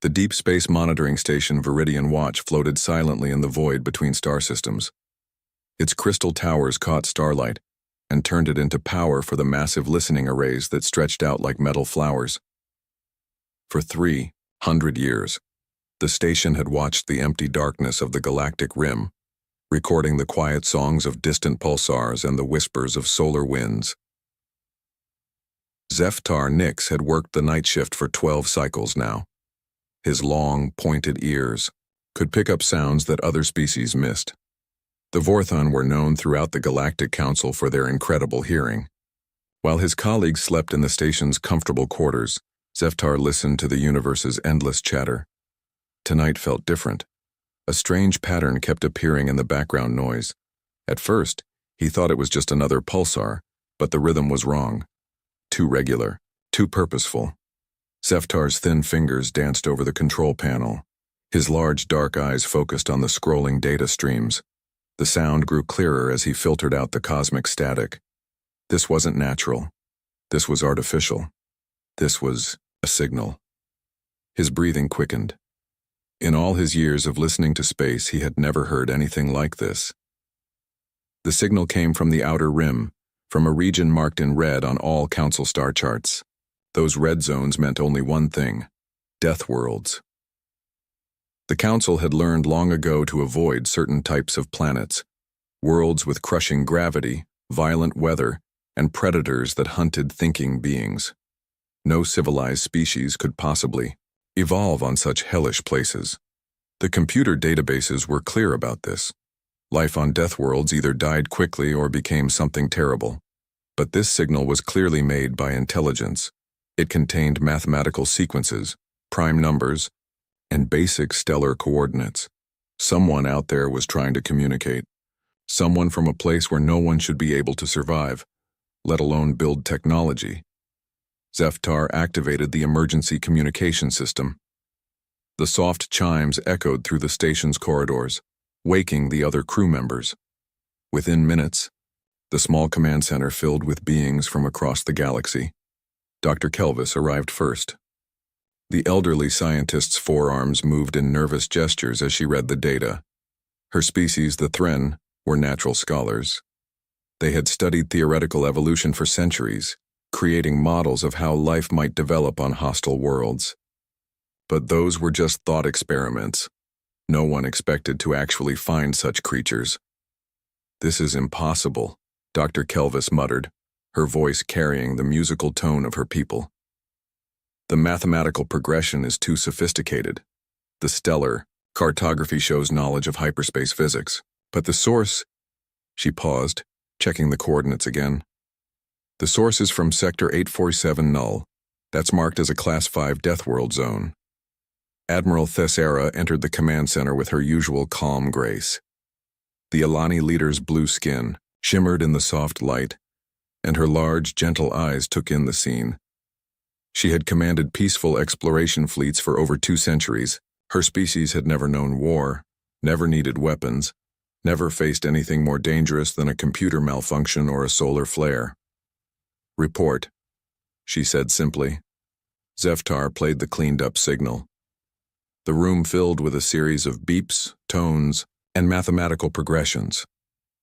The Deep Space Monitoring Station Viridian Watch floated silently in the void between star systems. Its crystal towers caught starlight and turned it into power for the massive listening arrays that stretched out like metal flowers. For 300 years, the station had watched the empty darkness of the galactic rim, recording the quiet songs of distant pulsars and the whispers of solar winds. Zeftar Nix had worked the night shift for 12 cycles now. His long, pointed ears could pick up sounds that other species missed. The Vorthon were known throughout the Galactic Council for their incredible hearing. While his colleagues slept in the station's comfortable quarters, Zeftar listened to the universe's endless chatter. Tonight felt different. A strange pattern kept appearing in the background noise. At first, he thought it was just another pulsar, but the rhythm was wrong. Too regular, too purposeful. Zeftar's thin fingers danced over the control panel. His large dark eyes focused on the scrolling data streams. The sound grew clearer as he filtered out the cosmic static. This wasn't natural. This was artificial. This was a signal. His breathing quickened. In all his years of listening to space, he had never heard anything like this. The signal came from the outer rim, from a region marked in red on all Council star charts. Those red zones meant only one thing: death worlds. The Council had learned long ago to avoid certain types of planets, worlds with crushing gravity, violent weather, and predators that hunted thinking beings. No civilized species could possibly evolve on such hellish places. The computer databases were clear about this. Life on death worlds either died quickly or became something terrible. But this signal was clearly made by intelligence. It contained mathematical sequences, prime numbers, and basic stellar coordinates. Someone out there was trying to communicate. Someone from a place where no one should be able to survive, let alone build technology. Zeftar activated the emergency communication system. The soft chimes echoed through the station's corridors, waking the other crew members. Within minutes, the small command center filled with beings from across the galaxy. Dr. Kelvis arrived first. The elderly scientist's forearms moved in nervous gestures as she read the data. Her species, the Terran, were natural scholars. They had studied theoretical evolution for centuries, creating models of how life might develop on hostile worlds. But those were just thought experiments. No one expected to actually find such creatures. "This is impossible," Dr. Kelvis muttered, her voice carrying the musical tone of her people. "The mathematical progression is too sophisticated. The stellar cartography shows knowledge of hyperspace physics, but the source..." She paused, checking the coordinates again. "The source is from Sector 847 Null. That's marked as a Class 5 Death World zone." Admiral Thessera entered the command center with her usual calm grace. The Alani leader's blue skin shimmered in the soft light, and her large, gentle eyes took in the scene. She had commanded peaceful exploration fleets for over 2 centuries. Her species had never known war, never needed weapons, never faced anything more dangerous than a computer malfunction or a solar flare. "Report," she said simply. Zeftar played the cleaned-up signal. The room filled with a series of beeps, tones, and mathematical progressions.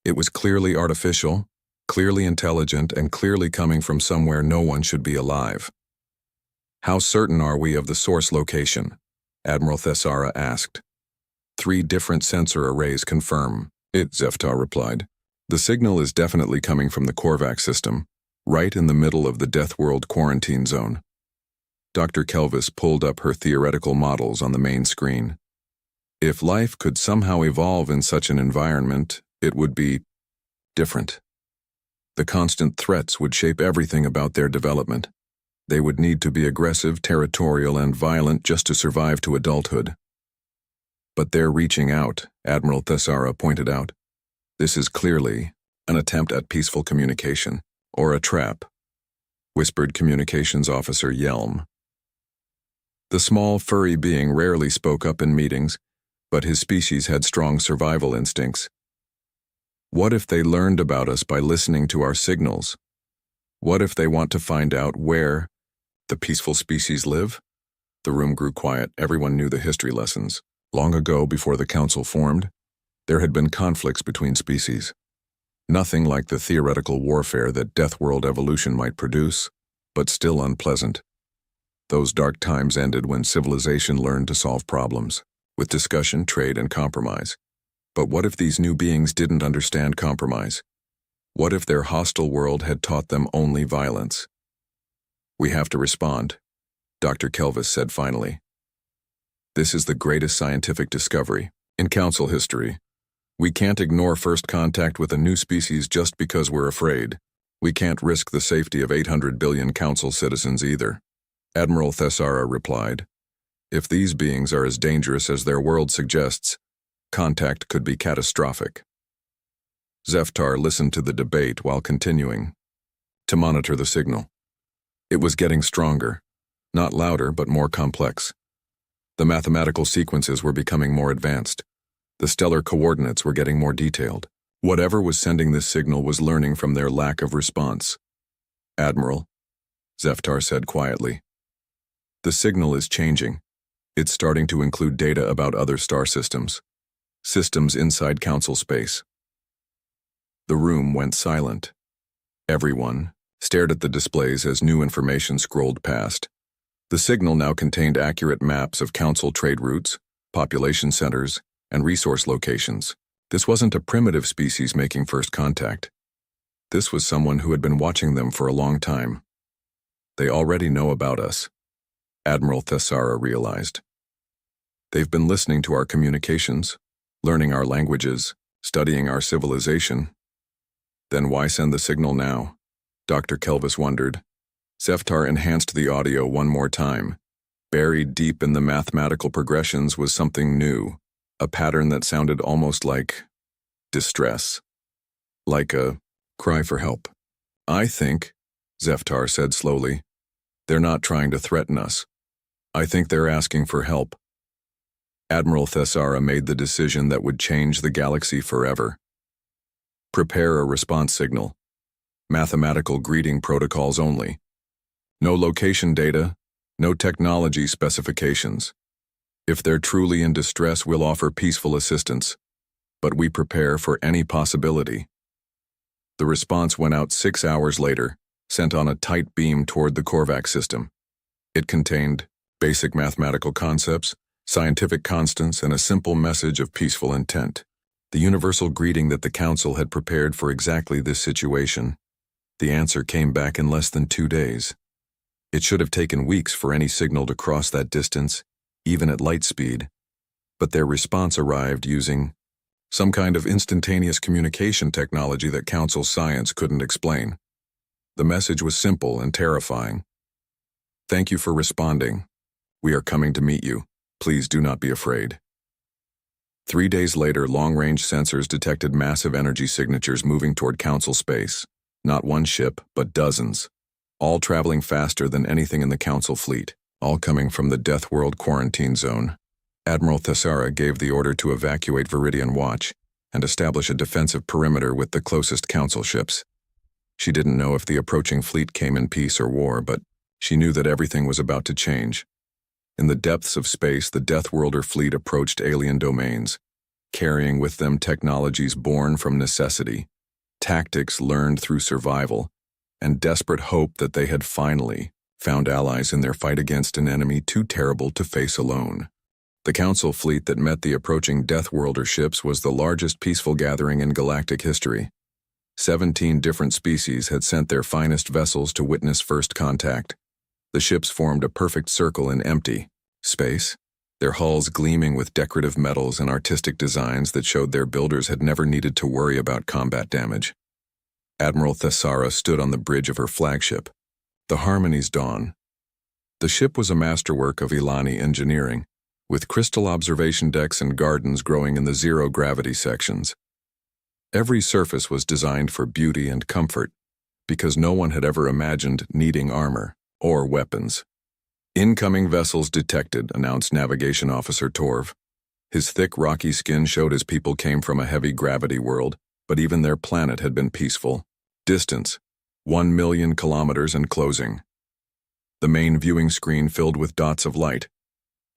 It was clearly artificial, clearly intelligent, and clearly coming from somewhere no one should be alive. "How certain are we of the source location?" Admiral Thessera asked. 3 different sensor arrays confirm it," Zeftar replied. "The signal is definitely coming from the Korvax system, right in the middle of the Death World quarantine zone." Dr. Kelvis pulled up her theoretical models on the main screen. If life could somehow evolve in such an environment, it would be different. The constant threats would shape everything about their development. They would need to be aggressive, territorial, and violent just to survive to adulthood. "But they're reaching out," Admiral Thessera pointed out. "This is clearly an attempt at peaceful communication, or a trap," whispered Communications Officer Yelm. The small, furry being rarely spoke up in meetings, but his species had strong survival instincts. "What if they learned about us by listening to our signals? What if they want to find out where the peaceful species live? The room grew quiet. Everyone knew the history lessons. Long ago, before the council formed, there had been conflicts between species. Nothing like the theoretical warfare that Deathworld evolution might produce, but still unpleasant. Those dark times ended when civilization learned to solve problems, with discussion, trade, and compromise. But what if these new beings didn't understand compromise? What if their hostile world had taught them only violence? "We have to respond," Dr. Kelvis said finally. "This is the greatest scientific discovery in council history. We can't ignore first contact with a new species just because we're afraid. We can't risk the safety of 800 billion council citizens either." Admiral Thessara replied, "If these beings are as dangerous as their world suggests, contact could be catastrophic." Zeftar listened to the debate while continuing to monitor the signal. It was getting stronger, not louder but more complex. The mathematical sequences were becoming more advanced. The stellar coordinates were getting more detailed. Whatever was sending this signal was learning from their lack of response. "Admiral," Zeftar said quietly, "the signal is changing. It's starting to include data about other star systems inside council space." The room went silent. Everyone stared at the displays as new information scrolled past. The signal now contained accurate maps of council trade routes, population centers, and resource locations. This wasn't a primitive species making first contact. This was someone who had been watching them for a long time. "They already know about us," Admiral Thessara realized. "They've been listening to our communications, learning our languages, studying our civilization." Then why send the signal now? Dr. Kelvis wondered. Zeftar enhanced the audio one more time. Buried deep in the mathematical progressions was something new, a pattern that sounded almost like distress, like a cry for help. "I think," Zeftar said slowly, "they're not trying to threaten us. I think they're asking for help." Admiral Thessara made the decision that would change the galaxy forever. Prepare a response signal. Mathematical greeting protocols only. No location data, no technology specifications. If they're truly in distress, we'll offer peaceful assistance, but we prepare for any possibility. The response went out 6 hours later, sent on a tight beam toward the Korvax system. It contained basic mathematical concepts, scientific constants, and a simple message of peaceful intent. The universal greeting that the Council had prepared for exactly this situation. The answer came back in less than 2 days. It should have taken weeks for any signal to cross that distance, even at light speed. But their response arrived using some kind of instantaneous communication technology that Council science couldn't explain. The message was simple and terrifying. "Thank you for responding. We are coming to meet you. Please do not be afraid." 3 days later, long-range sensors detected massive energy signatures moving toward Council space. Not one ship, but dozens. All traveling faster than anything in the Council fleet, all coming from the Deathworld quarantine zone. Admiral Thessara gave the order to evacuate Viridian Watch and establish a defensive perimeter with the closest Council ships. She didn't know if the approaching fleet came in peace or war, but she knew that everything was about to change. In the depths of space, the Deathworlder fleet approached alien domains, carrying with them technologies born from necessity, tactics learned through survival, and desperate hope that they had finally found allies in their fight against an enemy too terrible to face alone. The Council fleet that met the approaching Deathworlder ships was the largest peaceful gathering in galactic history. 17 different species had sent their finest vessels to witness first contact. The ships formed a perfect circle in empty space, their hulls gleaming with decorative metals and artistic designs that showed their builders had never needed to worry about combat damage. Admiral Thessara stood on the bridge of her flagship, the Harmony's Dawn. The ship was a masterwork of Ilani engineering, with crystal observation decks and gardens growing in the zero-gravity sections. Every surface was designed for beauty and comfort, because no one had ever imagined needing armor or weapons. "Incoming vessels detected," announced Navigation Officer Torv. His thick, rocky skin showed his people came from a heavy gravity world, but even their planet had been peaceful. Distance, 1 million kilometers and closing. The main viewing screen filled with dots of light,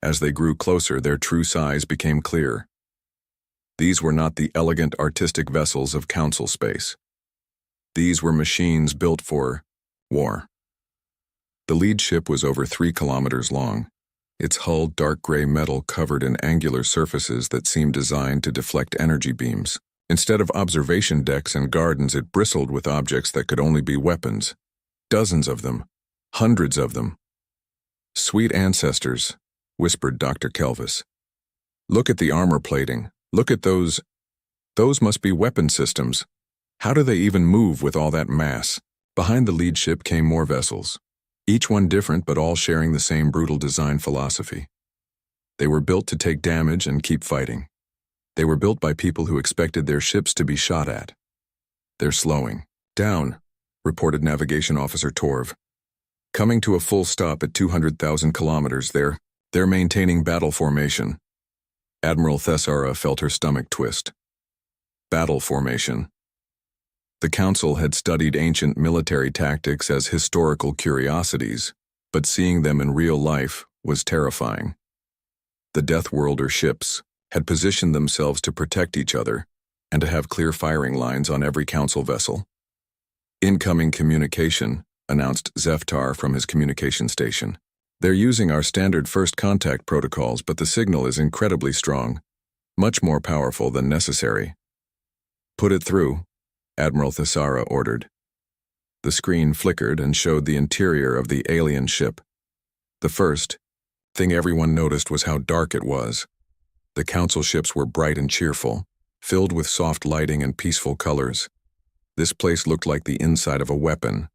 As they grew closer, their true size became clear. These were not the elegant, artistic vessels of council space. These were machines built for war. The lead ship was over 3 kilometers long, its hull dark gray metal covered in angular surfaces that seemed designed to deflect energy beams. Instead of observation decks and gardens, it bristled with objects that could only be weapons. Dozens of them. Hundreds of them. "Sweet ancestors," whispered Dr. Kelvis. "Look at the armor plating. Look at those. Those must be weapon systems. How do they even move with all that mass?" Behind the lead ship came more vessels, each one different but all sharing the same brutal design philosophy. They were built to take damage and keep fighting. They were built by people who expected their ships to be shot at. "They're slowing down," reported Navigation Officer Torv. "Coming to a full stop at 200,000 kilometers. They're maintaining battle formation." Admiral Thessara felt her stomach twist. Battle formation. The Council had studied ancient military tactics as historical curiosities, but seeing them in real life was terrifying. The Deathworlder ships had positioned themselves to protect each other and to have clear firing lines on every Council vessel. "Incoming communication," announced Zeftar from his communication station. "They're using our standard first contact protocols, but the signal is incredibly strong, much more powerful than necessary." "Put it through," Admiral Thessara ordered. The screen flickered and showed the interior of the alien ship. The first thing everyone noticed was how dark it was. The Council ships were bright and cheerful, filled with soft lighting and peaceful colors. This place looked like the inside of a weapon.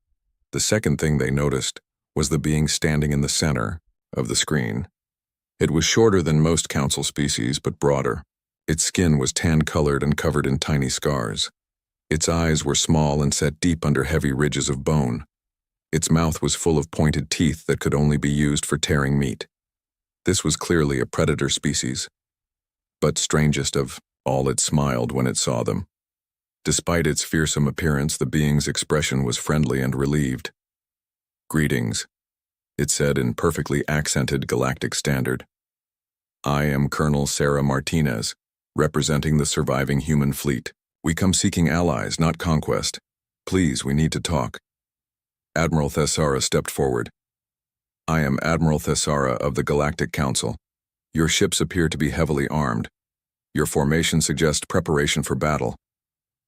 The second thing they noticed was the being standing in the center of the screen. It was shorter than most Council species, but broader. Its skin was tan-colored and covered in tiny scars. Its eyes were small and set deep under heavy ridges of bone. Its mouth was full of pointed teeth that could only be used for tearing meat. This was clearly a predator species. But strangest of all, it smiled when it saw them. Despite its fearsome appearance, the being's expression was friendly and relieved. "Greetings," it said in perfectly accented galactic standard. "I am Colonel Sarah Martinez, representing the surviving human fleet. We come seeking allies, not conquest. Please, we need to talk." Admiral Thessara stepped forward. "I am Admiral Thessara of the Galactic Council. Your ships appear to be heavily armed. Your formation suggests preparation for battle.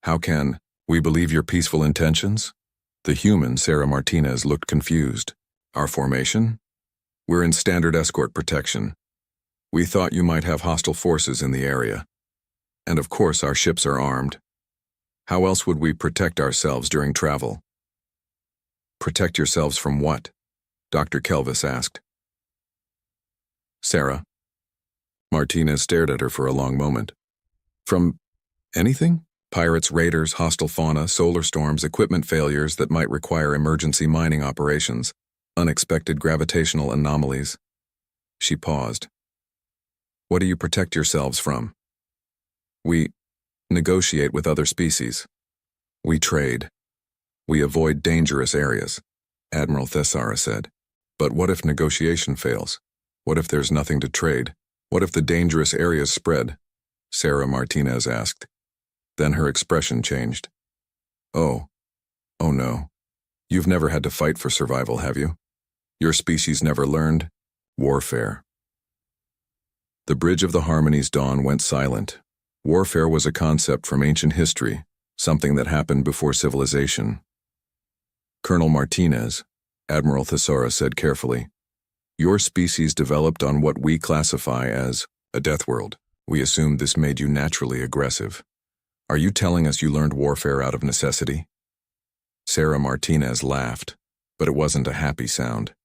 How can we believe your peaceful intentions?" The human, Sarah Martinez, looked confused. "Our formation? We're in standard escort protection. We thought you might have hostile forces in the area. And of course our ships are armed. How else would we protect ourselves during travel?" "Protect yourselves from what?" Dr. Kelvis asked. "Sarah." Martinez stared at her for a long moment. "From anything? Pirates, raiders, hostile fauna, solar storms, equipment failures that might require emergency mining operations, unexpected gravitational anomalies." She paused. "What do you protect yourselves from?" "We negotiate with other species. We trade. We avoid dangerous areas," Admiral Thessara said. "But what if negotiation fails? What if there's nothing to trade? What if the dangerous areas spread?" Sarah Martinez asked. Then her expression changed. Oh no. You've never had to fight for survival, have you? Your species never learned warfare." The Bridge of the Harmony's dawn went silent. Warfare was a concept from ancient history, something that happened before civilization. "Colonel Martinez," Admiral Thessara said carefully, "your species developed on what we classify as a death world. We assumed this made you naturally aggressive. Are you telling us you learned warfare out of necessity?" Sarah Martinez laughed, but it wasn't a happy sound.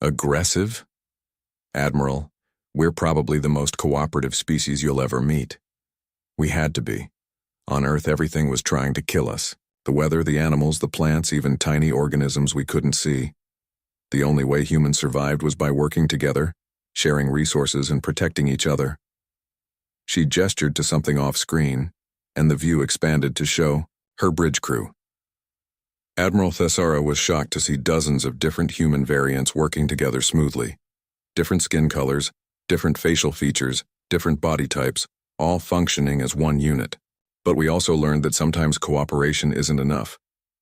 "Aggressive? Admiral, we're probably the most cooperative species you'll ever meet. We had to be. On Earth, everything was trying to kill us. The weather, the animals, the plants, even tiny organisms we couldn't see. The only way humans survived was by working together, sharing resources and protecting each other." She gestured to something off-screen, and the view expanded to show her bridge crew. Admiral Thessara was shocked to see dozens of different human variants working together smoothly. Different skin colors, different facial features, different body types, all functioning as one unit. But we also learned that sometimes cooperation isn't enough.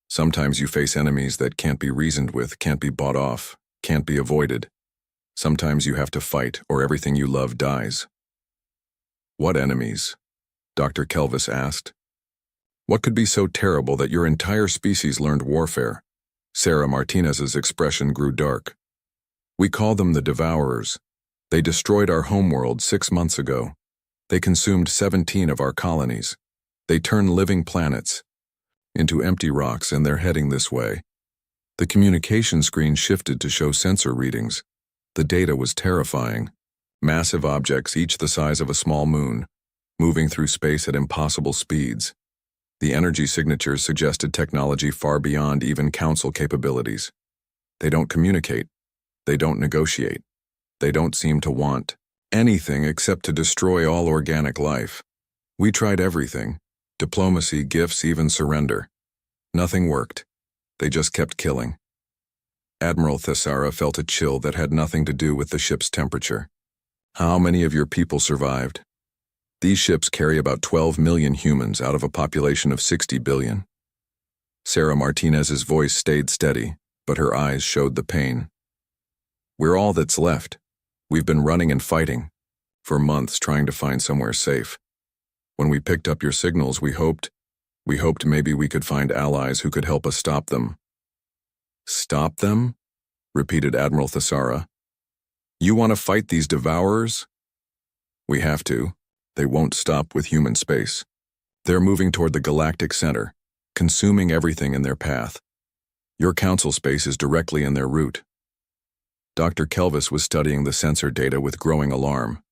Sometimes you face enemies that can't be reasoned with, can't be bought off, can't be avoided. Sometimes you have to fight, or everything you love dies. What enemies? Dr. Kelvis asked. What could be so terrible that your entire species learned warfare? Sarah Martinez's expression grew dark. We call them the Devourers. They destroyed our homeworld 6 months ago. They consumed 17 of our colonies. They turned living planets into empty rocks, and they're heading this way. The communication screen shifted to show sensor readings. The data was terrifying. Massive objects, each the size of a small moon, moving through space at impossible speeds. The energy signatures suggested technology far beyond even Council capabilities. They don't communicate. They don't negotiate. They don't seem to want anything except to destroy all organic life. We tried everything. Diplomacy, gifts, even surrender. Nothing worked. They just kept killing. Admiral Thessara felt a chill that had nothing to do with the ship's temperature. How many of your people survived? These ships carry about 12 million humans out of a population of 60 billion. Sarah Martinez's voice stayed steady, but her eyes showed the pain. We're all that's left. We've been running and fighting for months, trying to find somewhere safe. When we picked up your signals, we hoped maybe we could find allies who could help us stop them. Stop them? Repeated Admiral Thessara. You want to fight these Devourers? We have to. They won't stop with human space. They're moving toward the galactic center, consuming everything in their path. Your Council space is directly in their route. Dr. Kelvis was studying the sensor data with growing alarm.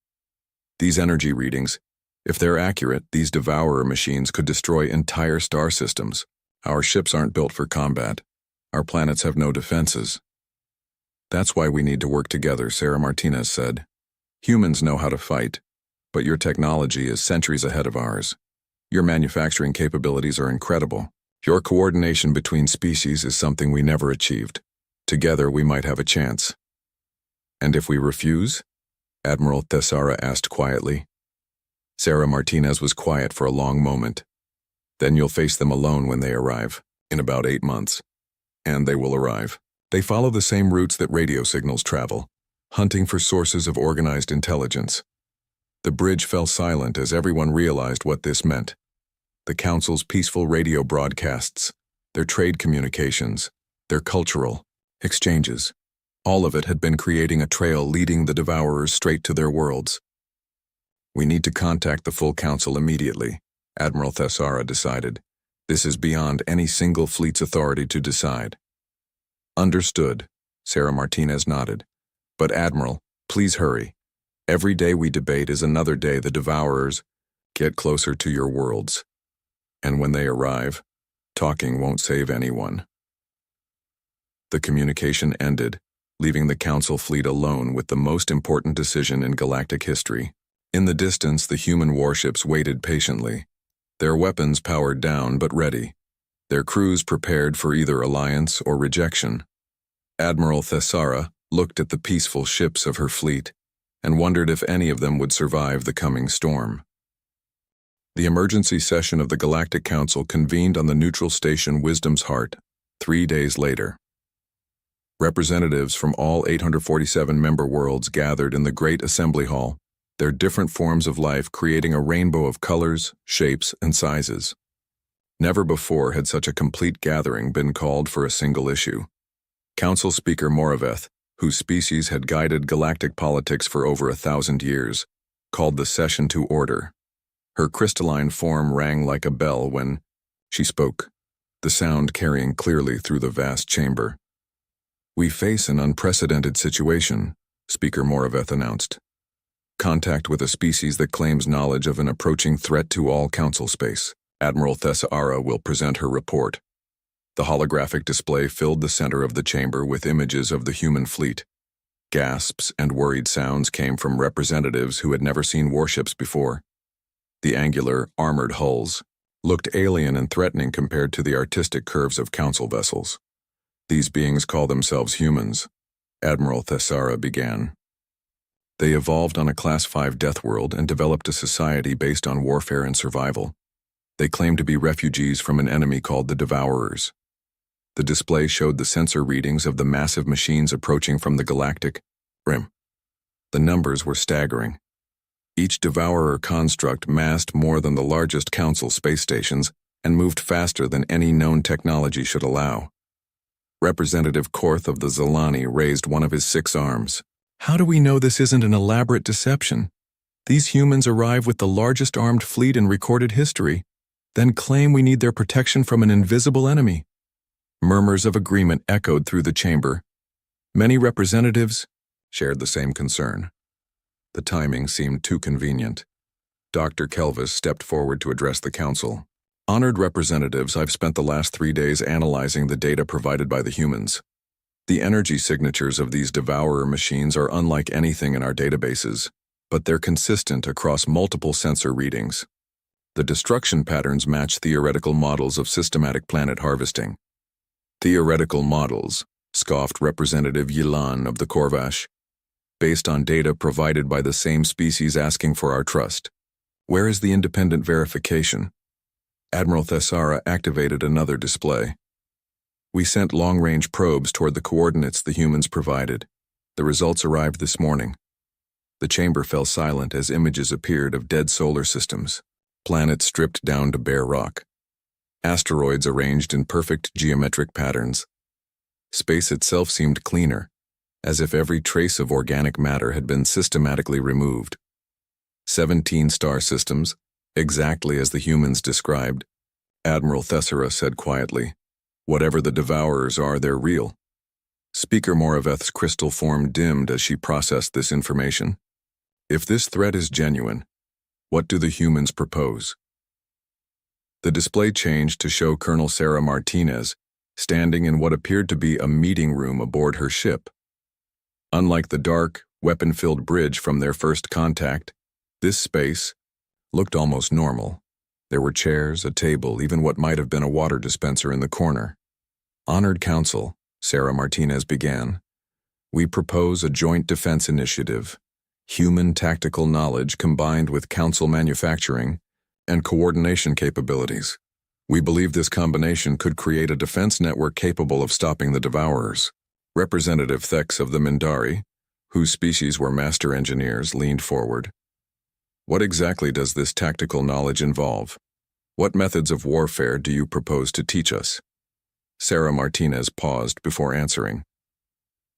These energy readings, if they're accurate, these Devourer machines could destroy entire star systems. Our ships aren't built for combat. Our planets have no defenses. That's why we need to work together, Sarah Martinez said. Humans know how to fight, but your technology is centuries ahead of ours. Your manufacturing capabilities are incredible. Your coordination between species is something we never achieved. Together we might have a chance. And if we refuse? Admiral Thessara asked quietly. Sarah Martinez was quiet for a long moment. Then you'll face them alone when they arrive, in about 8 months. And they will arrive. They follow the same routes that radio signals travel, hunting for sources of organized intelligence. The bridge fell silent as everyone realized what this meant. The Council's peaceful radio broadcasts, their trade communications, their cultural exchanges, all of it had been creating a trail leading the Devourers straight to their worlds. We need to contact the full Council immediately, Admiral Thessara decided. This is beyond any single fleet's authority to decide. Understood, Sarah Martinez nodded. But Admiral, please hurry. Every day we debate is another day the Devourers get closer to your worlds. And when they arrive, talking won't save anyone. The communication ended, leaving the Council fleet alone with the most important decision in galactic history. In the distance, the human warships waited patiently, their weapons powered down but ready, their crews prepared for either alliance or rejection. Admiral Thessara looked at the peaceful ships of her fleet and wondered if any of them would survive the coming storm. The emergency session of the Galactic Council convened on the neutral station Wisdom's Heart 3 days later. Representatives from all 847 member worlds gathered in the Great Assembly Hall, their different forms of life creating a rainbow of colors, shapes, and sizes. Never before had such a complete gathering been called for a single issue. Council Speaker Moraveth, whose species had guided galactic politics for over 1,000 years, called the session to order. Her crystalline form rang like a bell when she spoke, the sound carrying clearly through the vast chamber. We face an unprecedented situation, Speaker Moraveth announced. Contact with a species that claims knowledge of an approaching threat to all Council space. Admiral Thessara will present her report. The holographic display filled the center of the chamber with images of the human fleet. Gasps and worried sounds came from representatives who had never seen warships before. The angular, armored hulls looked alien and threatening compared to the artistic curves of Council vessels. These beings call themselves humans, Admiral Thessara began. They evolved on a Class 5 death world and developed a society based on warfare and survival. They claim to be refugees from an enemy called the Devourers. The display showed the sensor readings of the massive machines approaching from the galactic rim. The numbers were staggering. Each Devourer construct massed more than the largest Council space stations and moved faster than any known technology should allow. Representative Korth of the Zalani raised one of his 6 arms. How do we know this isn't an elaborate deception? These humans arrive with the largest armed fleet in recorded history, then claim we need their protection from an invisible enemy. Murmurs of agreement echoed through the chamber. Many representatives shared the same concern. The timing seemed too convenient. Dr. Kelvis stepped forward to address the council. Honored representatives, I've spent the last 3 days analyzing the data provided by the humans. The energy signatures of these Devourer machines are unlike anything in our databases, but they're consistent across multiple sensor readings. The destruction patterns match theoretical models of systematic planet harvesting. Theoretical models, scoffed Representative Yilan of the Korvash, based on data provided by the same species asking for our trust. Where is the independent verification? Admiral Thessara activated another display. We sent long-range probes toward the coordinates the humans provided. The results arrived this morning. The chamber fell silent as images appeared of dead solar systems, planets stripped down to bare rock, asteroids arranged in perfect geometric patterns. Space itself seemed cleaner, as if every trace of organic matter had been systematically removed. 17 star systems, exactly as the humans described. Admiral Thessara said quietly, "Whatever the Devourers are, they're real." Speaker Moraveth's crystal form dimmed as she processed this information. If this threat is genuine, what do the humans propose? The display changed to show Colonel Sarah Martinez standing in what appeared to be a meeting room aboard her ship. Unlike the dark, weapon-filled bridge from their first contact, this space looked almost normal. There were chairs, a table, even what might have been a water dispenser in the corner. Honored Council, Sarah Martinez began. We propose a joint defense initiative, human tactical knowledge combined with Council manufacturing and coordination capabilities. We believe this combination could create a defense network capable of stopping the Devourers. Representative Thex of the Mindari, whose species were master engineers, leaned forward. What exactly does this tactical knowledge involve? What methods of warfare do you propose to teach us? Sarah Martinez paused before answering.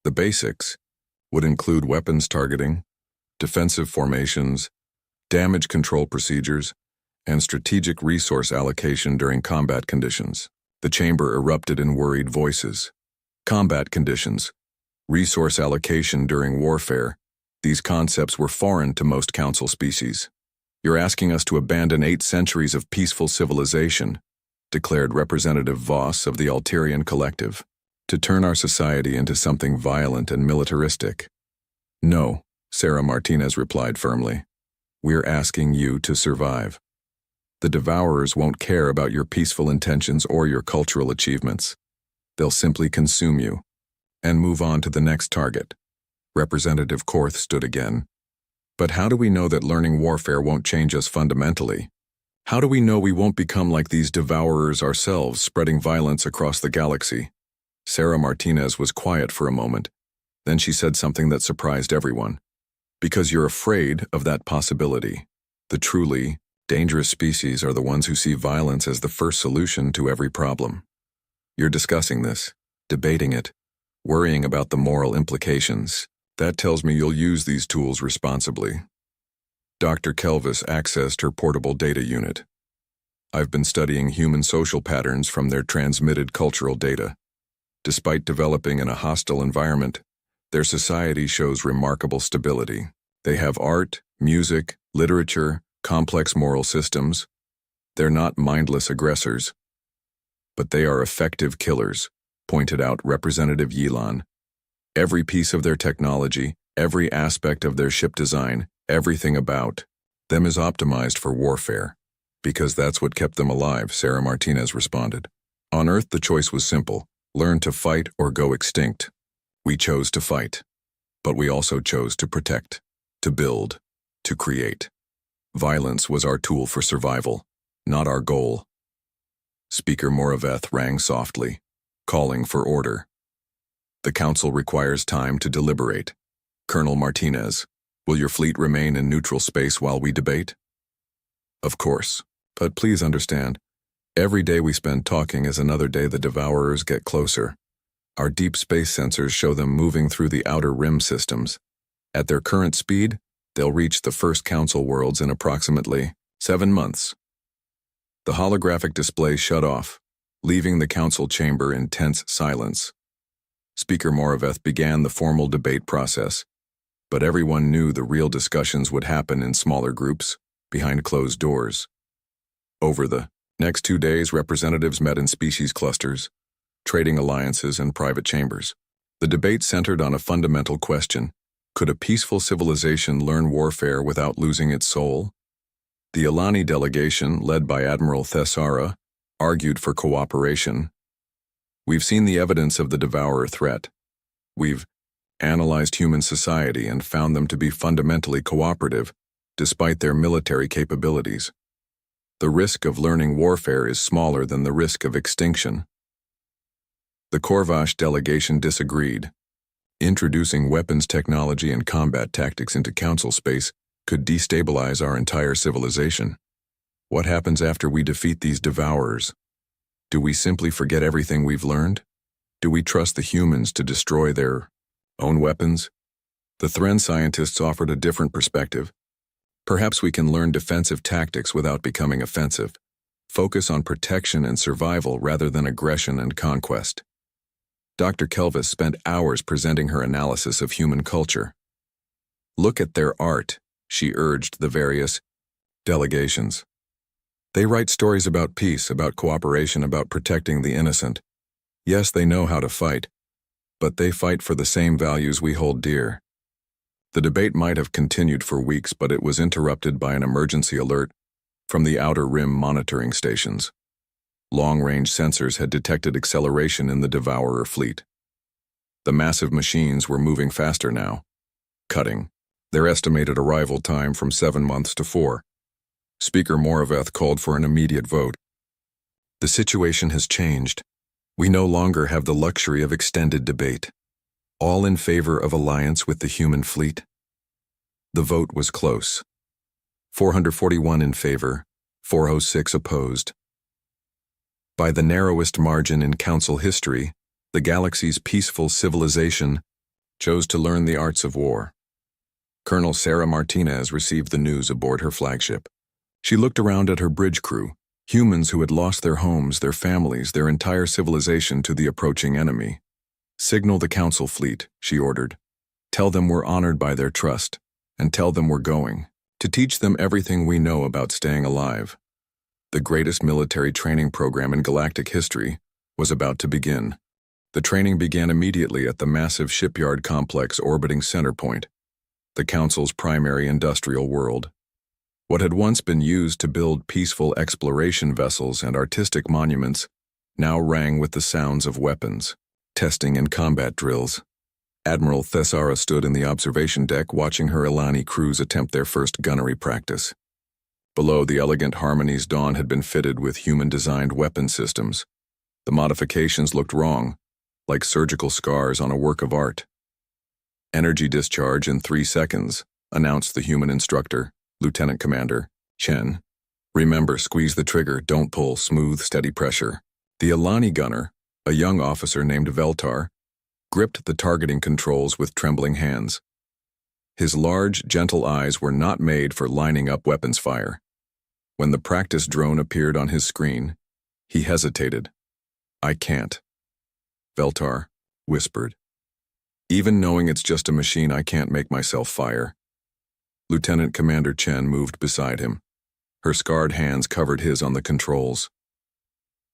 The basics would include weapons targeting, defensive formations, damage control procedures, and strategic resource allocation during combat conditions. The chamber erupted in worried voices. Combat conditions, resource allocation during warfare, these concepts were foreign to most Council species. You're asking us to abandon 8 centuries of peaceful civilization, declared Representative Voss of the Alterian Collective, to turn our society into something violent and militaristic. No, Sarah Martinez replied firmly. We're asking you to survive. The Devourers won't care about your peaceful intentions or your cultural achievements. They'll simply consume you and move on to the next target. Representative Korth stood again. But how do we know that learning warfare won't change us fundamentally? How do we know we won't become like these Devourers ourselves, spreading violence across the galaxy? Sarah Martinez was quiet for a moment. Then she said something that surprised everyone. Because you're afraid of that possibility. The truly dangerous species are the ones who see violence as the first solution to every problem. You're discussing this, debating it, worrying about the moral implications. That tells me you'll use these tools responsibly. Dr. Kelvis accessed her portable data unit. I've been studying human social patterns from their transmitted cultural data. Despite developing in a hostile environment, their society shows remarkable stability. They have art, music, literature, complex moral systems. They're not mindless aggressors. But they are effective killers, pointed out Representative Yilan. Every piece of their technology, every aspect of their ship design, everything about them is optimized for warfare. Because that's what kept them alive, Sarah Martinez responded. On Earth, the choice was simple. Learn to fight or go extinct. We chose to fight. But we also chose to protect. to build, to create. Violence was our tool for survival, not our goal. Speaker Moraveth rang softly, calling for order. The council requires time to deliberate. Colonel Martinez, will your fleet remain in neutral space while we debate? Of course, but please understand, every day we spend talking is another day the Devourers get closer. Our deep space sensors show them moving through the outer rim systems. At their current speed, they'll reach the first council worlds in approximately 7 months. The holographic display shut off, leaving the council chamber in tense silence. Speaker Moraveth began the formal debate process, but everyone knew the real discussions would happen in smaller groups, behind closed doors. Over the next 2 days, representatives met in species clusters, trading alliances, and private chambers. The debate centered on a fundamental question: could a peaceful civilization learn warfare without losing its soul? The Alani delegation, led by Admiral Thessara, argued for cooperation. We've seen the evidence of the Devourer threat. We've analyzed human society and found them to be fundamentally cooperative, despite their military capabilities. The risk of learning warfare is smaller than the risk of extinction. The Korvash delegation disagreed. Introducing weapons technology and combat tactics into council space could destabilize our entire civilization. What happens after we defeat these Devourers? Do we simply forget everything we've learned? Do we trust the humans to destroy their own weapons? The Thren scientists offered a different perspective. Perhaps we can learn defensive tactics without becoming offensive. Focus on protection and survival rather than aggression and conquest. Dr. Kelvis spent hours presenting her analysis of human culture. Look at their art, she urged the various delegations. They write stories about peace, about cooperation, about protecting the innocent. Yes, they know how to fight, but they fight for the same values we hold dear. The debate might have continued for weeks, but it was interrupted by an emergency alert from the outer rim monitoring stations. Long-range sensors had detected acceleration in the Devourer fleet. The massive machines were moving faster now, cutting their estimated arrival time from 7 months to 4. Speaker Moraveth called for an immediate vote. The situation has changed. We no longer have the luxury of extended debate. All in favor of alliance with the human fleet? The vote was close. 441 in favor, 406 opposed. By the narrowest margin in council history, the galaxy's peaceful civilization chose to learn the arts of war. Colonel Sarah Martinez received the news aboard her flagship. She looked around at her bridge crew, humans who had lost their homes, their families, their entire civilization to the approaching enemy. Signal the council fleet, she ordered. Tell them we're honored by their trust, and tell them we're going to teach them everything we know about staying alive. The greatest military training program in galactic history was about to begin. The training began immediately at the massive shipyard complex orbiting Centerpoint, the Council's primary industrial world. What had once been used to build peaceful exploration vessels and artistic monuments now rang with the sounds of weapons, testing, and combat drills. Admiral Thessara stood in the observation deck watching her Alani crews attempt their first gunnery practice. Below, the elegant Harmony's Dawn had been fitted with human-designed weapon systems. The modifications looked wrong, like surgical scars on a work of art. Energy discharge in 3 seconds, announced the human instructor, Lieutenant Commander Chen. Remember, squeeze the trigger, don't pull, smooth, steady pressure. The Alani gunner, a young officer named Veltar, gripped the targeting controls with trembling hands. His large, gentle eyes were not made for lining up weapons fire. When the practice drone appeared on his screen, he hesitated. I can't, Veltar whispered. Even knowing it's just a machine, I can't make myself fire. Lieutenant Commander Chen moved beside him. Her scarred hands covered his on the controls.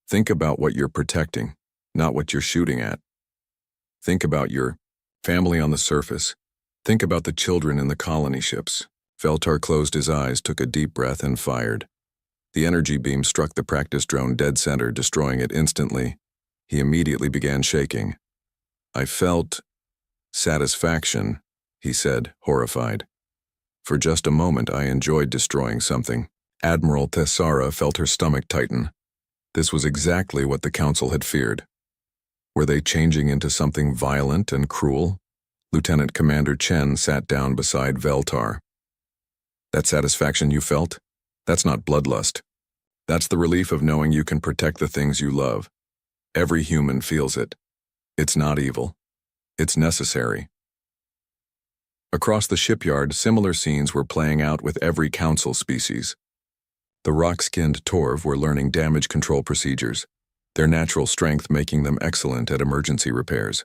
Think about what you're protecting, not what you're shooting at. Think about your family on the surface. Think about the children in the colony ships. Veltar closed his eyes, took a deep breath, and fired. The energy beam struck the practice drone dead center, destroying it instantly. He immediately began shaking. I felt satisfaction, he said, horrified. For just a moment I enjoyed destroying something. Admiral Thessara felt her stomach tighten. This was exactly what the Council had feared. Were they changing into something violent and cruel? Lieutenant Commander Chen sat down beside Veltar. That satisfaction you felt? That's not bloodlust. That's the relief of knowing you can protect the things you love. Every human feels it. It's not evil. It's necessary. Across the shipyard, similar scenes were playing out with every Council species. The rock-skinned Torv were learning damage control procedures, their natural strength making them excellent at emergency repairs.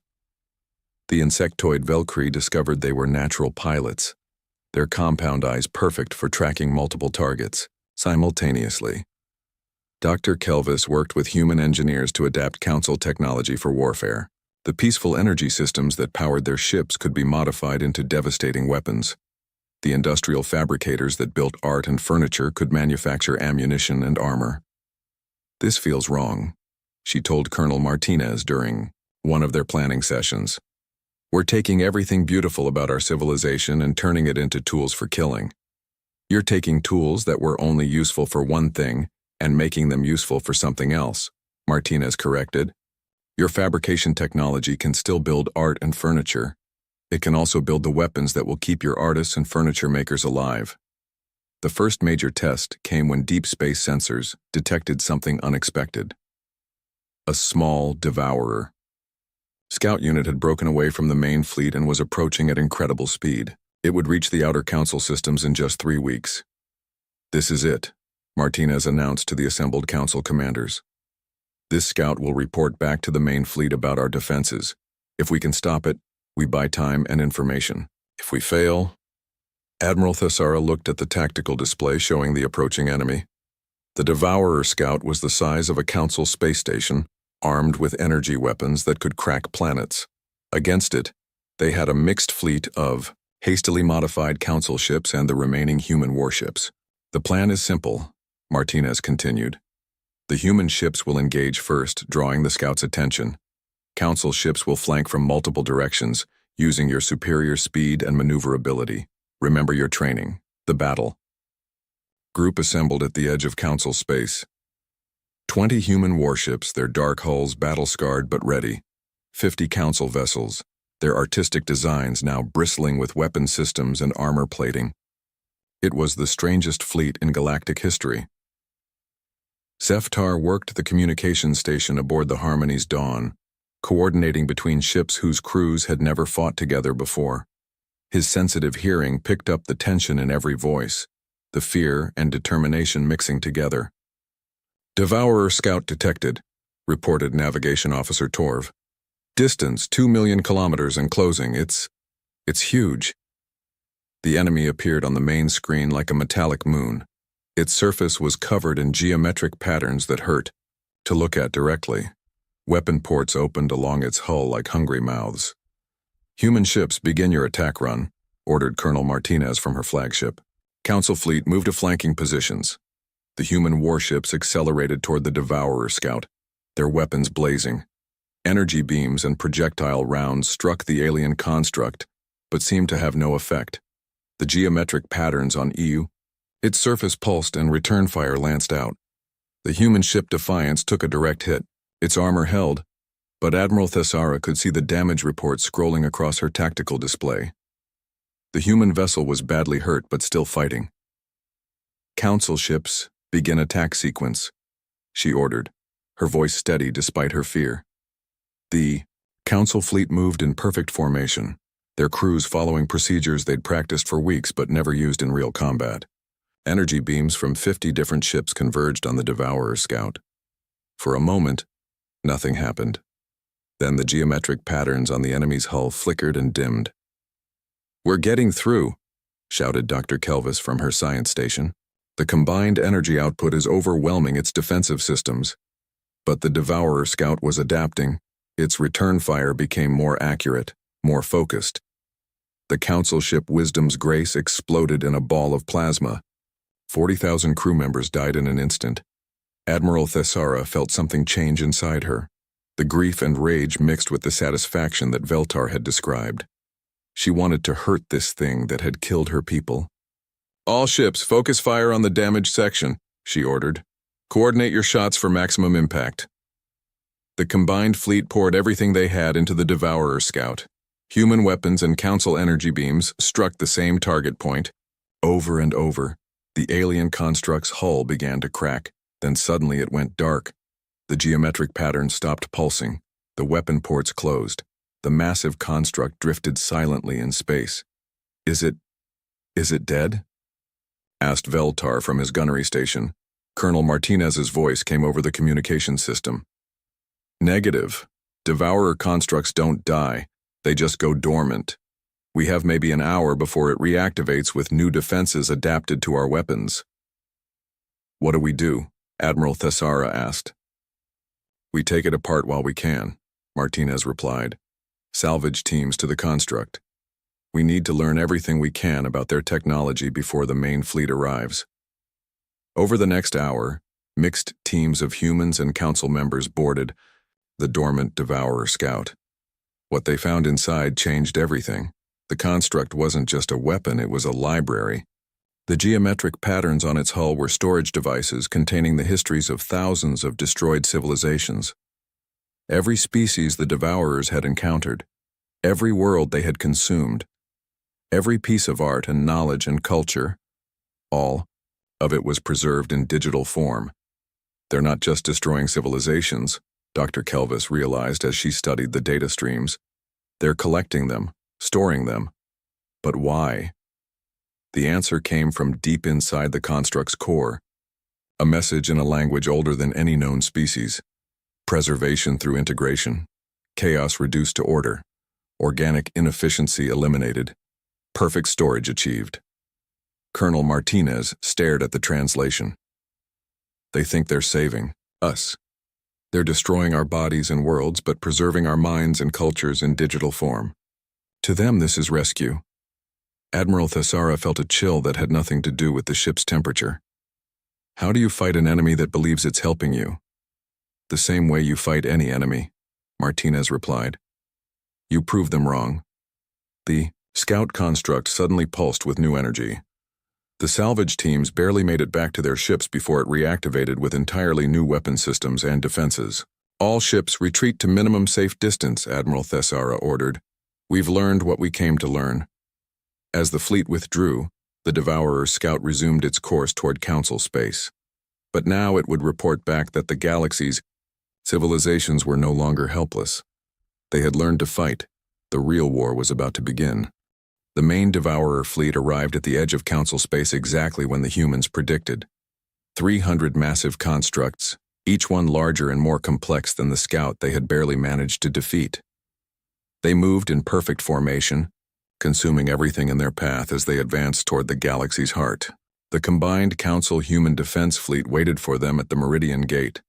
The insectoid Velkri discovered they were natural pilots, their compound eyes perfect for tracking multiple targets simultaneously. Dr. Kelvis worked with human engineers to adapt Council technology for warfare. The peaceful energy systems that powered their ships could be modified into devastating weapons. The industrial fabricators that built art and furniture could manufacture ammunition and armor. This feels wrong, she told Colonel Martinez during one of their planning sessions. We're taking everything beautiful about our civilization and turning it into tools for killing. You're taking tools that were only useful for one thing and making them useful for something else, Martinez corrected. Your fabrication technology can still build art and furniture. It can also build the weapons that will keep your artists and furniture makers alive. The first major test came when deep space sensors detected something unexpected. A small devourer. Scout unit had broken away from the main fleet and was approaching at incredible speed. It would reach the outer Council systems in just 3 weeks. This is it, Martinez announced to the assembled Council commanders. This scout will report back to the main fleet about our defenses. If we can stop it, we buy time and information. If we fail... Admiral Thessara looked at the tactical display showing the approaching enemy. The Devourer scout was the size of a Council space station, armed with energy weapons that could crack planets. Against it, they had a mixed fleet of hastily modified Council ships and the remaining human warships. The plan is simple, Martinez continued. The human ships will engage first, drawing the scouts' attention. Council ships will flank from multiple directions, using your superior speed and maneuverability. Remember your training, the battle. Group assembled at the edge of Council space. 20 human warships, their dark hulls battle-scarred but ready. 50 Council vessels, their artistic designs now bristling with weapon systems and armor plating. It was the strangest fleet in galactic history. Zeftar worked the communications station aboard the Harmony's Dawn, coordinating between ships whose crews had never fought together before. His sensitive hearing picked up the tension in every voice, the fear and determination mixing together. Devourer scout detected, reported Navigation Officer Torv. Distance 2 million kilometers and closing. It's huge. The enemy appeared on the main screen like a metallic moon. Its surface was covered in geometric patterns that hurt to look at directly. Weapon ports opened along its hull like hungry mouths. Human ships, begin your attack run, ordered Colonel Martinez from her flagship. Council fleet moved to flanking positions. The human warships accelerated toward the Devourer scout, their weapons blazing. Energy beams and projectile rounds struck the alien construct, but seemed to have no effect. The geometric patterns on EU, its surface pulsed and return fire lanced out. The human ship Defiance took a direct hit. Its armor held, but Admiral Thessara could see the damage report scrolling across her tactical display. The human vessel was badly hurt but still fighting. Council ships, begin attack sequence, she ordered, her voice steady despite her fear. The Council fleet moved in perfect formation, their crews following procedures they'd practiced for weeks but never used in real combat. Energy beams from 50 different ships converged on the Devourer scout. For a moment, nothing happened. Then the geometric patterns on the enemy's hull flickered and dimmed. "We're getting through," shouted Dr. Kelvis from her science station. "The combined energy output is overwhelming its defensive systems." But the Devourer scout was adapting. Its return fire became more accurate, more focused. The Council ship Wisdom's Grace exploded in a ball of plasma. 40,000 crew members died in an instant. Admiral Thessara felt something change inside her. The grief and rage mixed with the satisfaction that Veltar had described. She wanted to hurt this thing that had killed her people, All ships, focus fire on the damaged section, she ordered. Coordinate your shots for maximum impact. The combined fleet poured everything they had into the Devourer scout. Human weapons and Council energy beams struck the same target point. Over and over, the alien construct's hull began to crack. Then suddenly it went dark. The geometric pattern stopped pulsing. The weapon ports closed. The massive construct drifted silently in space. Is it dead? Asked Veltar from his gunnery station. Colonel Martinez's voice came over the communication system. Negative. Devourer constructs don't die. They just go dormant. We have maybe an hour before it reactivates with new defenses adapted to our weapons. What do we do? Admiral Thessara asked. We take it apart while we can, Martinez replied. Salvage teams to the construct. We need to learn everything we can about their technology before the main fleet arrives. Over the next hour, mixed teams of humans and council members boarded the dormant Devourer scout. What they found inside changed everything. The construct wasn't just a weapon, it was a library. The geometric patterns on its hull were storage devices containing the histories of thousands of destroyed civilizations. Every species the Devourers had encountered, every world they had consumed, every piece of art and knowledge and culture, all of it was preserved in digital form. They're not just destroying civilizations, Dr. Kelvis realized as she studied the data streams. They're collecting them, storing them. But why? The answer came from deep inside the construct's core. A message in a language older than any known species. Preservation through integration. Chaos reduced to order. Organic inefficiency eliminated. Perfect storage achieved. Colonel Martinez stared at the translation. They think they're saving us. They're destroying our bodies and worlds, but preserving our minds and cultures in digital form. To them, this is rescue. Admiral Thessara felt a chill that had nothing to do with the ship's temperature. How do you fight an enemy that believes it's helping you? The same way you fight any enemy, Martinez replied. You prove them wrong. The scout construct suddenly pulsed with new energy. The salvage teams barely made it back to their ships before it reactivated with entirely new weapon systems and defenses. All ships retreat to minimum safe distance, Admiral Thessara ordered. We've learned what we came to learn. As the fleet withdrew, the Devourer scout resumed its course toward Council space. But now it would report back that the galaxy's civilizations were no longer helpless. They had learned to fight. The real war was about to begin. The main Devourer fleet arrived at the edge of Council space exactly when the humans predicted. 300 massive constructs, each one larger and more complex than the scout they had barely managed to defeat. They moved in perfect formation, consuming everything in their path as they advanced toward the galaxy's heart. The combined Council human defense fleet waited for them at the Meridian Gate,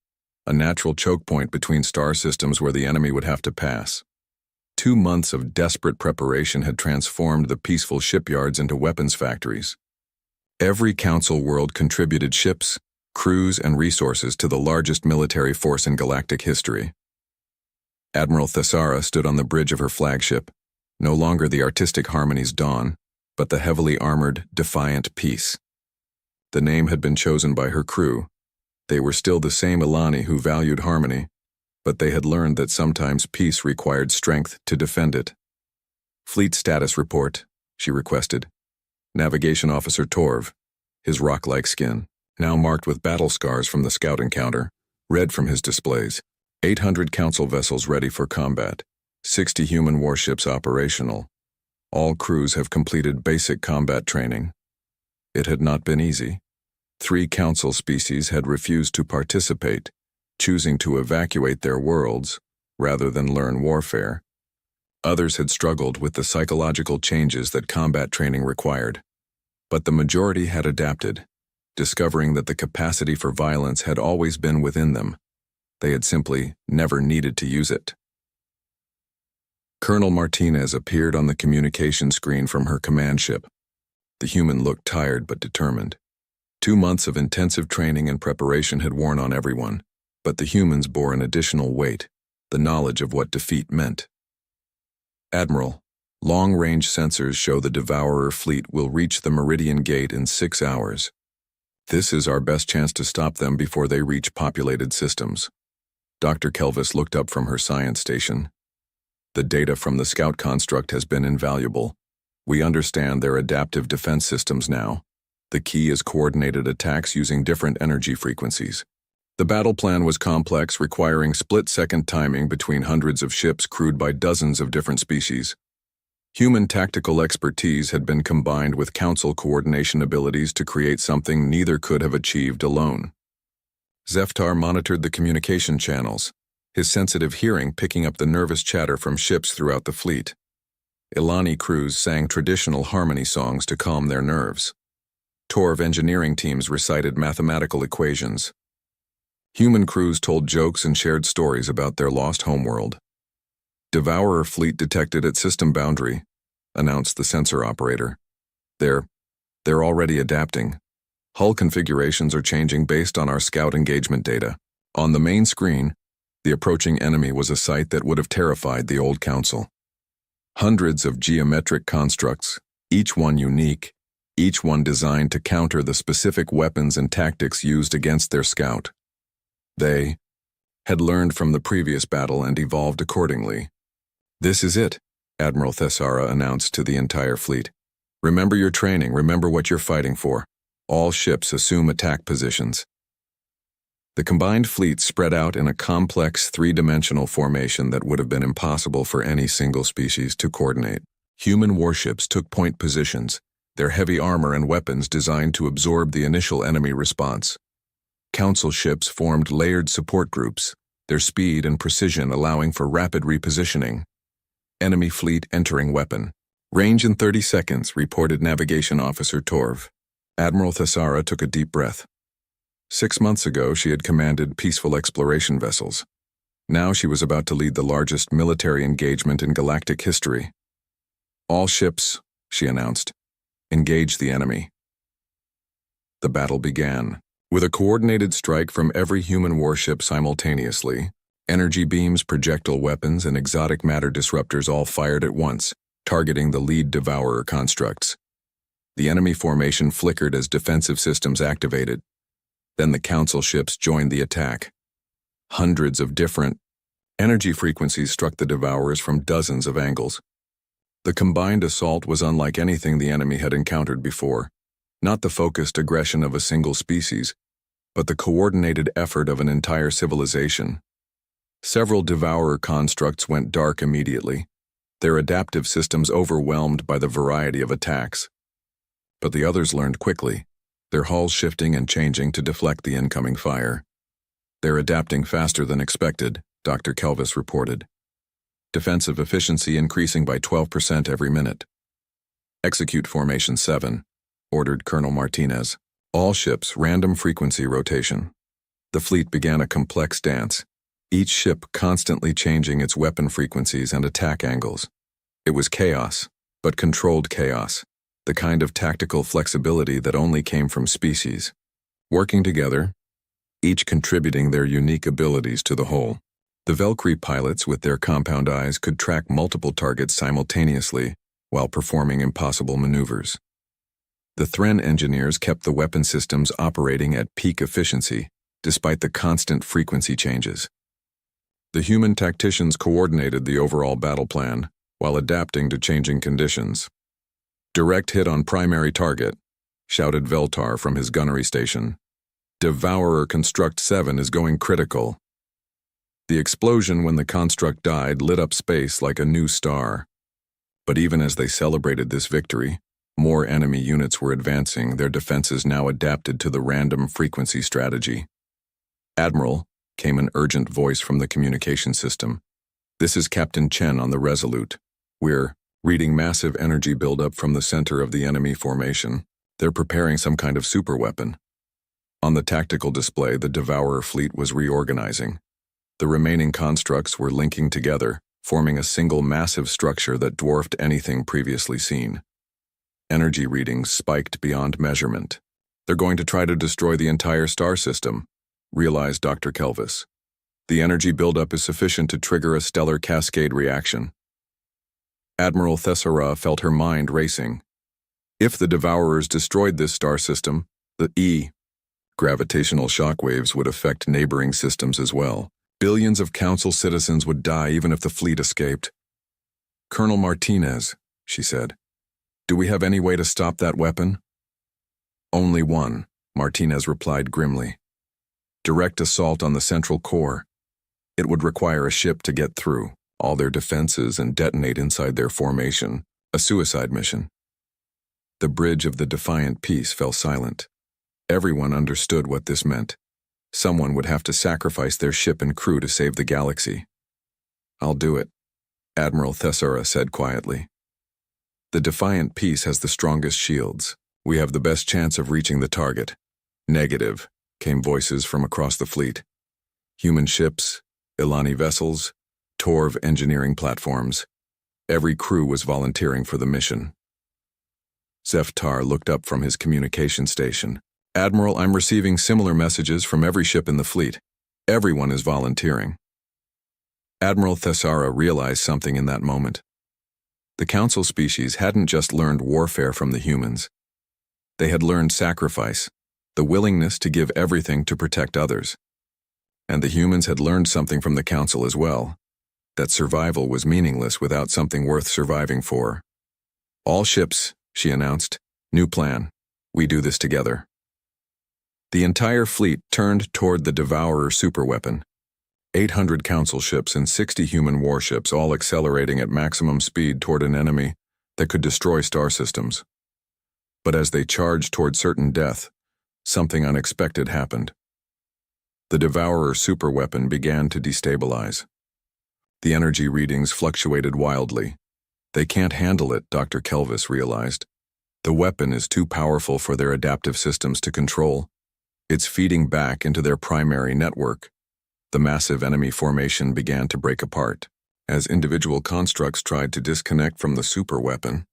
a natural choke point between star systems where the enemy would have to pass. 2 months of desperate preparation had transformed the peaceful shipyards into weapons factories. Every Council world contributed ships, crews, and resources to the largest military force in galactic history. Admiral Thessara stood on the bridge of her flagship, no longer the artistic harmony's dawn, but the heavily armored, defiant Peace. The name had been chosen by her crew. They were still the same Ilani who valued harmony, but they had learned that sometimes peace required strength to defend it. Fleet status report, she requested. Navigation Officer Torv, his rock-like skin, now marked with battle scars from the scout encounter, read from his displays. 800 Council vessels ready for combat. 60 human warships operational. All crews have completed basic combat training. It had not been easy. 3 Council species had refused to participate, choosing to evacuate their worlds rather than learn warfare. Others had struggled with the psychological changes that combat training required. But the majority had adapted, discovering that the capacity for violence had always been within them. They had simply never needed to use it. Colonel Martinez appeared on the communication screen from her command ship. The human looked tired but determined. 2 months of intensive training and preparation had worn on everyone, but the humans bore an additional weight, the knowledge of what defeat meant. Admiral, Long-range sensors show the Devourer fleet will reach the Meridian Gate in 6 hours. This is our best chance to stop them before they reach populated systems. Dr. Kelvis looked up from her science station. The data from the Scout construct has been invaluable. We understand their adaptive defense systems now. The key is coordinated attacks using different energy frequencies. The battle plan was complex, requiring split-second timing between hundreds of ships crewed by dozens of different species. Human tactical expertise had been combined with council coordination abilities to create something neither could have achieved alone. Zeftar monitored the communication channels, his sensitive hearing picking up the nervous chatter from ships throughout the fleet. Ilani crews sang traditional harmony songs to calm their nerves. Torv engineering teams recited mathematical equations. Human crews told jokes and shared stories about their lost homeworld. Devourer fleet detected at system boundary, announced the sensor operator. They're already adapting. Hull configurations are changing based on our scout engagement data. On the main screen, the approaching enemy was a sight that would have terrified the old council. Hundreds of geometric constructs, each one unique, each one designed to counter the specific weapons and tactics used against their scout. They had learned from the previous battle and evolved accordingly. "This is it," Admiral Thessara announced to the entire fleet. "Remember your training, remember what you're fighting for. All ships assume attack positions." The combined fleet spread out in a complex three-dimensional formation that would have been impossible for any single species to coordinate. Human warships took point positions, their heavy armor and weapons designed to absorb the initial enemy response. Council ships formed layered support groups, their speed and precision allowing for rapid repositioning. Enemy fleet entering weapon. "Range in 30 seconds, reported Navigation Officer Torv. Admiral Thessara took a deep breath. 6 months ago, she had commanded peaceful exploration vessels. Now she was about to lead the largest military engagement in galactic history. "All ships," she announced, "engage the enemy." The battle began. With a coordinated strike from every human warship simultaneously, energy beams, projectile weapons, and exotic matter disruptors all fired at once, targeting the lead Devourer constructs. The enemy formation flickered as defensive systems activated. Then the Council ships joined the attack. Hundreds of different energy frequencies struck the Devourers from dozens of angles. The combined assault was unlike anything the enemy had encountered before. Not the focused aggression of a single species, but the coordinated effort of an entire civilization. Several Devourer constructs went dark immediately, their adaptive systems overwhelmed by the variety of attacks. But the others learned quickly, their hulls shifting and changing to deflect the incoming fire. "They're adapting faster than expected," Dr. Kelvis reported. "Defensive efficiency increasing by 12% every minute." "Execute Formation 7, ordered Colonel Martinez. "All ships, random frequency rotation." The fleet began a complex dance, each ship constantly changing its weapon frequencies and attack angles. It was chaos, but controlled chaos, the kind of tactical flexibility that only came from species. Working together, each contributing their unique abilities to the whole. The Valkyrie pilots with their compound eyes could track multiple targets simultaneously while performing impossible maneuvers. The Terran engineers kept the weapon systems operating at peak efficiency, despite the constant frequency changes. The human tacticians coordinated the overall battle plan while adapting to changing conditions. "Direct hit on primary target," shouted Veltar from his gunnery station. "Devourer Construct 7 is going critical." The explosion when the construct died lit up space like a new star. But even as they celebrated this victory, more enemy units were advancing, their defenses now adapted to the random frequency strategy. "Admiral," came an urgent voice from the communication system. "This is Captain Chen on the Resolute. We're reading massive energy buildup from the center of the enemy formation. They're preparing some kind of superweapon." On the tactical display, the Devourer fleet was reorganizing. The remaining constructs were linking together, forming a single massive structure that dwarfed anything previously seen. Energy readings spiked beyond measurement. "They're going to try to destroy the entire star system," realized Dr. Kelvis. "The energy buildup is sufficient to trigger a stellar cascade reaction." Admiral Thessara felt her mind racing. If the Devourers destroyed this star system, the gravitational shockwaves would affect neighboring systems as well. Billions of Council citizens would die even if the fleet escaped. "Colonel Martinez," she said, "do we have any way to stop that weapon?" "Only one," Martinez replied grimly. "Direct assault on the central core. It would require a ship to get through all their defenses and detonate inside their formation, a suicide mission." The bridge of the Defiant Peace fell silent. Everyone understood what this meant. Someone would have to sacrifice their ship and crew to save the galaxy. "I'll do it," Admiral Thessara said quietly. "The Defiant Peace has the strongest shields. We have the best chance of reaching the target." "Negative," came voices from across the fleet. Human ships, Ilani vessels, Torv engineering platforms. Every crew was volunteering for the mission. Zeftar looked up from his communication station. "Admiral, I'm receiving similar messages from every ship in the fleet. Everyone is volunteering." Admiral Thessara realized something in that moment. The Council species hadn't just learned warfare from the humans. They had learned sacrifice, the willingness to give everything to protect others. And the humans had learned something from the Council as well, that survival was meaningless without something worth surviving for. "All ships," she announced. "New plan. We do this together." The entire fleet turned toward the Devourer superweapon. 800 Council ships and 60 human warships, all accelerating at maximum speed toward an enemy that could destroy star systems. But as they charged toward certain death, something unexpected happened. The Devourer superweapon began to destabilize. The energy readings fluctuated wildly. "They can't handle it," Dr. Kelvis realized. "The weapon is too powerful for their adaptive systems to control. It's feeding back into their primary network." The massive enemy formation began to break apart. As individual constructs tried to disconnect from the superweapon,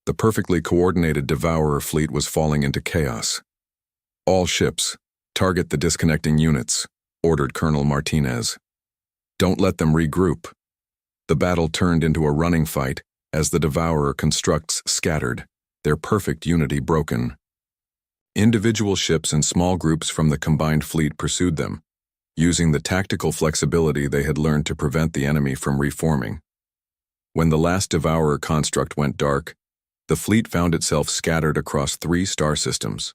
the perfectly coordinated Devourer fleet was falling into chaos. "All ships, target the disconnecting units," ordered Colonel Martinez. "Don't let them regroup." The battle turned into a running fight as the Devourer constructs scattered, their perfect unity broken. Individual ships and small groups from the combined fleet pursued them, using the tactical flexibility they had learned to prevent the enemy from reforming. When the last Devourer construct went dark, the fleet found itself scattered across 3 star systems.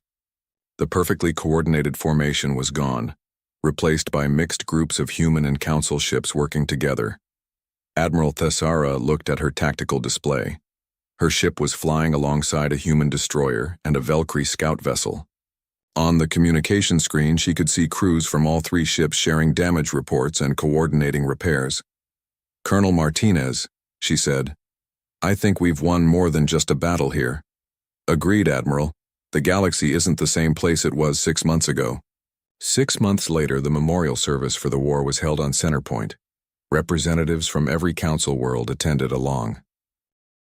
The perfectly coordinated formation was gone, replaced by mixed groups of human and Council ships working together. Admiral Thessara looked at her tactical display. Her ship was flying alongside a human destroyer and a Valkyrie scout vessel. On the communication screen, she could see crews from all 3 ships sharing damage reports and coordinating repairs. "Colonel Martinez," she said, "I think we've won more than just a battle here." "Agreed, Admiral. The galaxy isn't the same place it was 6 months ago." 6 months later, the memorial service for the war was held on Centerpoint. Representatives from every Council world attended along.